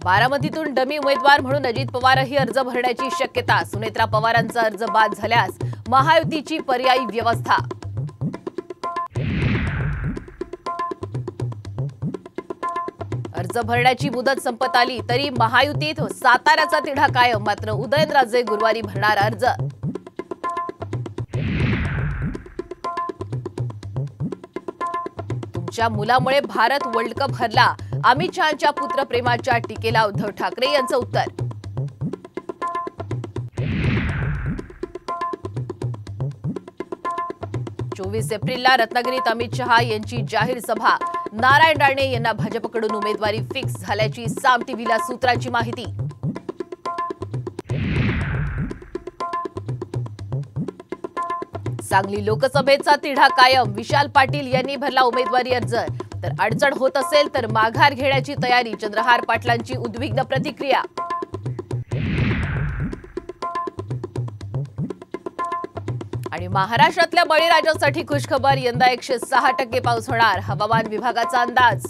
बारामतीतून dummy उमेदवार म्हणून अजित पवारही अर्ज भरण्याची शक्यता। सुनेत्रा पवारांचा अर्ज बाद झाल्यास महायुतीची पर्यायी व्यवस्था। अर्ज भरण्याची मुदत संपत आली तरी महायुतीत साताऱ्याचा तिढा कायम। मात्र उदयनराजे गुरुवारी भरणार अर्ज। तुमच्या मुलामुळे भारत वर्ल्ड कप हरला, अमित शहांच्या पुत्रप्रेमाच्या टीकेला उद्धव ठाकरे यांचं उत्तर। चोवीस एप्रिलला रत्नागिरीत अमित शहा यांची जाहीर सभा। नारायण राणे यांना भाजपकडून उमेदवारी फिक्स झाल्याची साम टीव्हीला सूत्रांची माहिती। सांगली लोकसभेचा तिढा कायम। विशाल पाटील यांनी भरला उमेदवारी अर्ज, तर अडचण होत असेल तर माघार घेण्याची तयारी। चंद्रहार पाटलांची उद्विग्न प्रतिक्रिया। आणि महाराष्ट्रातल्या बळीराजासाठी खुशखबर, यंदा 106% पाऊस होणार, हवामान विभागाचा अंदाज।